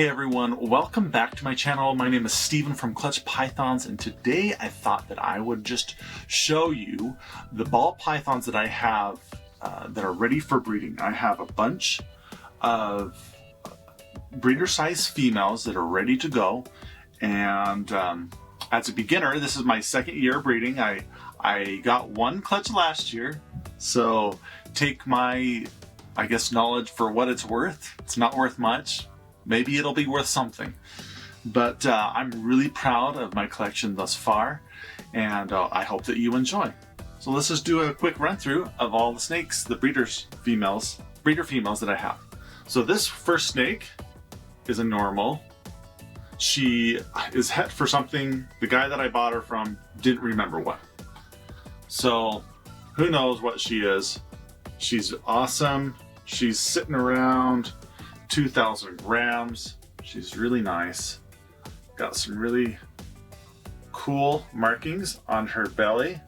Hey everyone, welcome back to my channel. My name is Steven from Clutch Pythons, and today I thought that I would just show you the ball pythons that I have that are ready for breeding. I have a bunch of breeder size females that are ready to go, and as a beginner, this is my second year breeding. I got one clutch last year, so take my, I guess, knowledge for what it's worth. It's not worth much. Maybe it'll be worth something, but I'm really proud of my collection thus far, and I hope that you enjoy. So let's just do a quick run through of all the snakes, the breeder females that I have. So this first snake is a normal. She is het for something the guy that I bought her from didn't remember what. So who knows what she is. She's awesome. She's sitting around 2,000 grams. She's really nice. Got some really cool markings on her belly.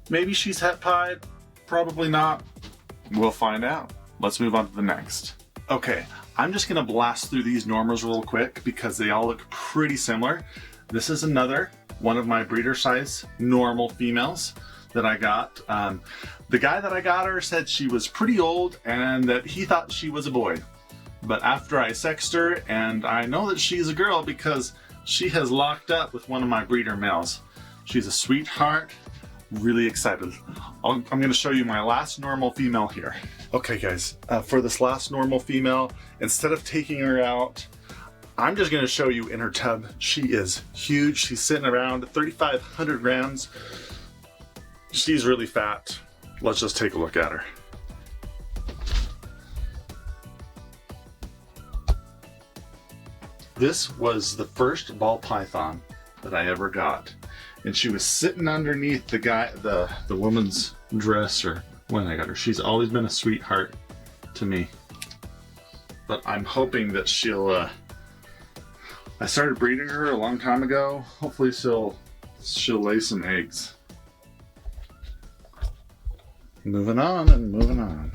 Maybe she's het pied, probably not. We'll find out. Let's move on to the next. Okay, I'm just gonna blast through these normals real quick because they all look pretty similar. This is another one of my breeder size normal females that I got. The guy that I got her said she was pretty old and that he thought she was a boy. But after I sexed her, and I know that she's a girl because she has locked up with one of my breeder males. She's a sweetheart, really excited. I'm gonna show you my last normal female here. Okay guys, for this last normal female, instead of taking her out, I'm just gonna show you in her tub. She is huge. She's sitting around 3,500 grams. She's really fat. Let's just take a look at her. This was the first ball python that I ever got, and she was sitting underneath the woman's dresser when I got her. She's always been a sweetheart to me, but I'm hoping that she'll. I started breeding her a long time ago. Hopefully she'll lay some eggs. Moving on and moving on.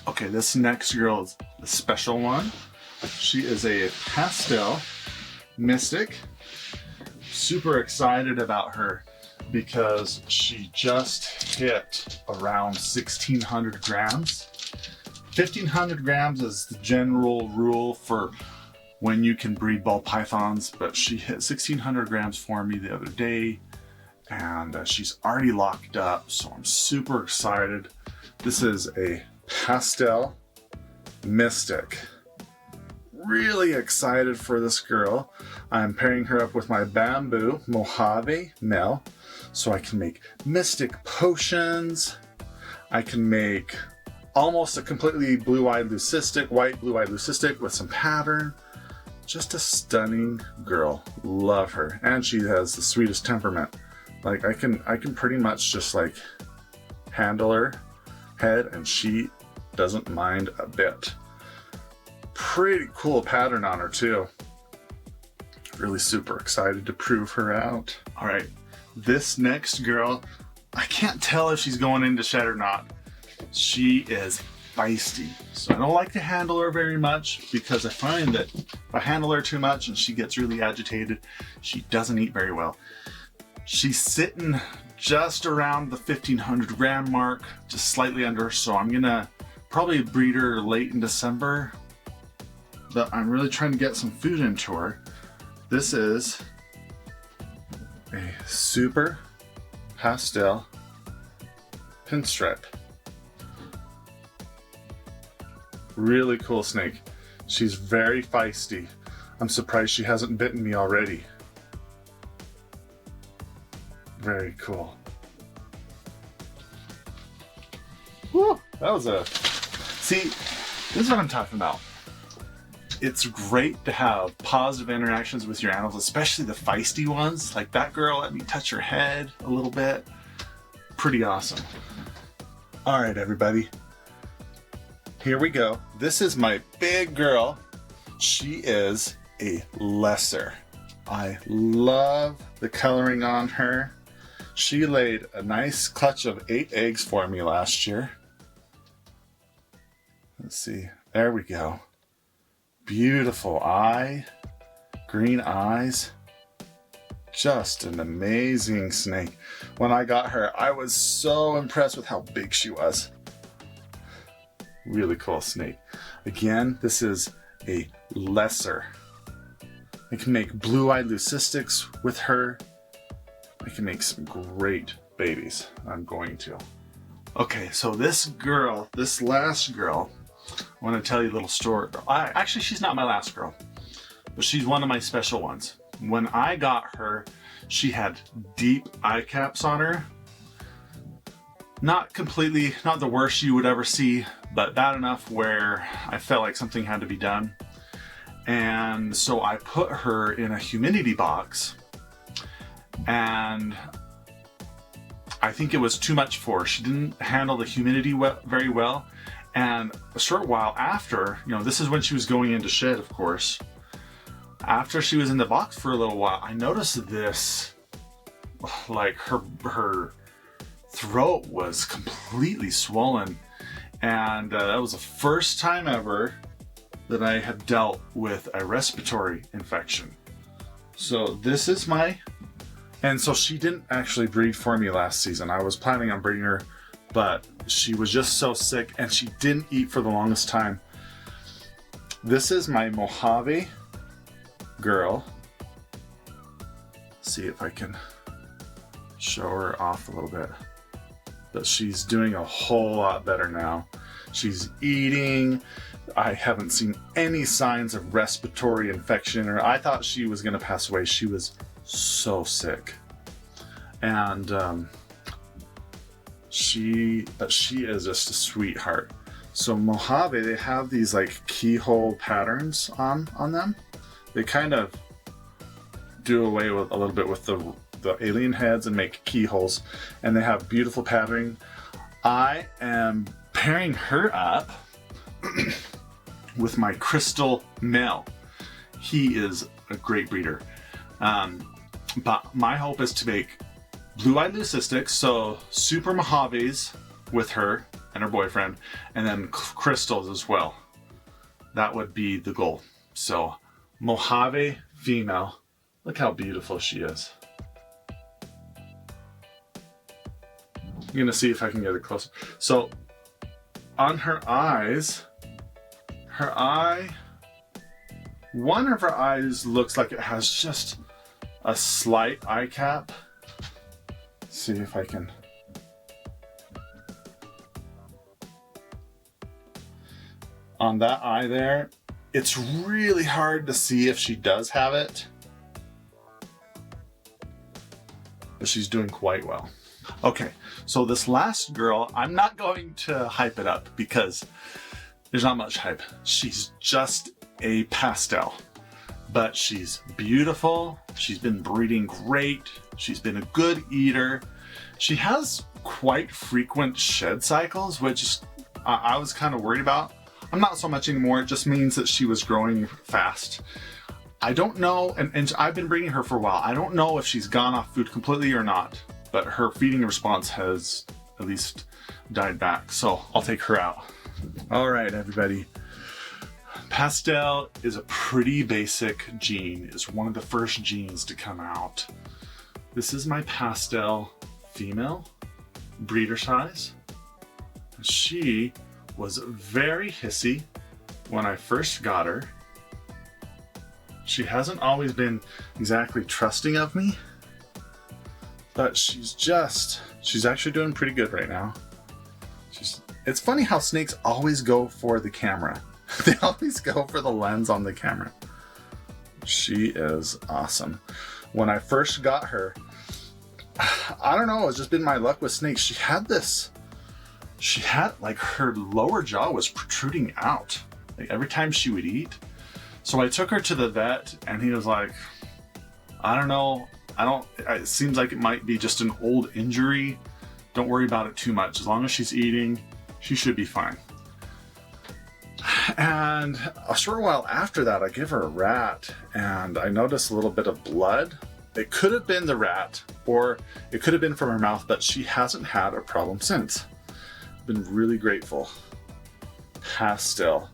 Okay, this next girl is a special one. She is a pastel mystic. Super excited about her because she just hit around 1,600 grams. 1,500 grams is the general rule for when you can breed ball pythons, but she hit 1,600 grams for me the other day. And she's already locked up, so I'm super excited. This is a pastel mystic. Really excited for this girl. I'm pairing her up with my bamboo Mojave male, so I can make mystic potions. I can make almost a completely blue-eyed leucistic, white blue-eyed leucistic with some pattern. Just a stunning girl. Love her, and she has the sweetest temperament. Like I can pretty much just like handle her head and she doesn't mind a bit. Pretty cool pattern on her too. Really super excited to prove her out. All right, this next girl, I can't tell if she's going into shed or not. She is feisty, so I don't like to handle her very much because I find that if I handle her too much and she gets really agitated, she doesn't eat very well. She's sitting just around the 1,500 gram mark, just slightly under, so I'm gonna probably breed her late in December, but I'm really trying to get some food into her. This is a super pastel pinstripe. Really cool snake. She's very feisty. I'm surprised she hasn't bitten me already. Very cool. Woo, that was a... See, this is what I'm talking about. It's great to have positive interactions with your animals, especially the feisty ones. Like that girl let me touch her head a little bit. Pretty awesome. All right, everybody. Here we go. This is my big girl. She is a lesser. I love the coloring on her. She laid a nice clutch of 8 eggs for me last year. Let's see, there we go. beautiful eye, green eyes. Just an amazing snake. When I got her, I was so impressed with how big she was. Really cool snake. Again, this is a lesser. I can make blue-eyed leucistics with her. I can make some great babies. I'm going to. Okay, so this last girl, I want to tell you a little story. Actually, she's not my last girl, but she's one of my special ones. When I got her, she had deep eye caps on her. Not the worst you would ever see, but bad enough where I felt like something had to be done. And so I put her in a humidity box, and I think it was too much for her. She didn't handle the humidity very well. And a short while after, this is when she was going into shed, of course. After she was in the box for a little while, I noticed this, like her throat was completely swollen. And that was the first time ever that I have dealt with a respiratory infection. So this is and so she didn't actually breed for me last season. I was planning on breeding her, but she was just so sick and she didn't eat for the longest time. This is my Mojave girl. See if I can show her off a little bit. But she's doing a whole lot better now. She's eating. I haven't seen any signs of respiratory infection, or I thought she was gonna pass away. She was so sick. And she is just a sweetheart. So Mojave, they have these like keyhole patterns on them. They kind of do away with a little bit with the alien heads and make keyholes, and they have beautiful patterning. I am pairing her up with my crystal male. He is a great breeder. But my hope is to make blue-eyed leucistics, so super Mojaves with her and her boyfriend, and then crystals as well. That would be the goal. So Mojave female, look how beautiful she is. I'm gonna see if I can get it closer. So on her eyes, one of her eyes looks like it has just a slight eye cap. See if I can. On that eye there, it's really hard to see if she does have it, but she's doing quite well. Okay, so this last girl, I'm not going to hype it up because there's not much hype. She's just a pastel, but she's beautiful. She's been breeding great. She's been a good eater. She has quite frequent shed cycles, which I was kind of worried about. I'm not so much anymore. It just means that she was growing fast. I don't know, and I've been breeding her for a while. I don't know if she's gone off food completely or not, but her feeding response has at least died back. So I'll take her out. All right, everybody. Pastel is a pretty basic gene. It's one of the first genes to come out. This is my pastel female, breeder size. She was very hissy when I first got her. She hasn't always been exactly trusting of me, but she's actually doing pretty good right now. It's funny how snakes always go for the camera. They always go for the lens on the camera. She is awesome. When I first got her, I don't know, it's just been my luck with snakes. She had like her lower jaw was protruding out, like every time she would eat. So I took her to the vet and he was like, I don't know, it seems like it might be just an old injury. Don't worry about it too much. As long as she's eating, she should be fine. And a short while after that, I give her a rat and I noticed a little bit of blood. It could have been the rat or it could have been from her mouth, but she hasn't had a problem since. Been really grateful. Pastel,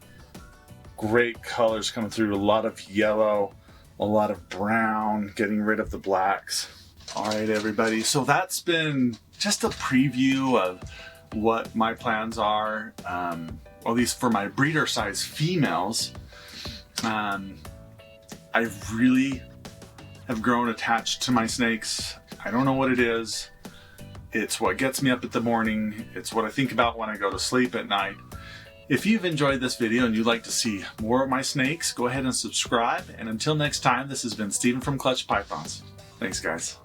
great colors coming through, a lot of yellow, a lot of brown, getting rid of the blacks. All right, everybody, so that's been just a preview of what my plans are, at least for my breeder size females. I really have grown attached to my snakes. I don't know what it is. It's what gets me up in the morning. It's what I think about when I go to sleep at night. If you've enjoyed this video and you'd like to see more of my snakes, go ahead and subscribe. And until next time, this has been Steven from Clutch Pythons. Thanks, guys.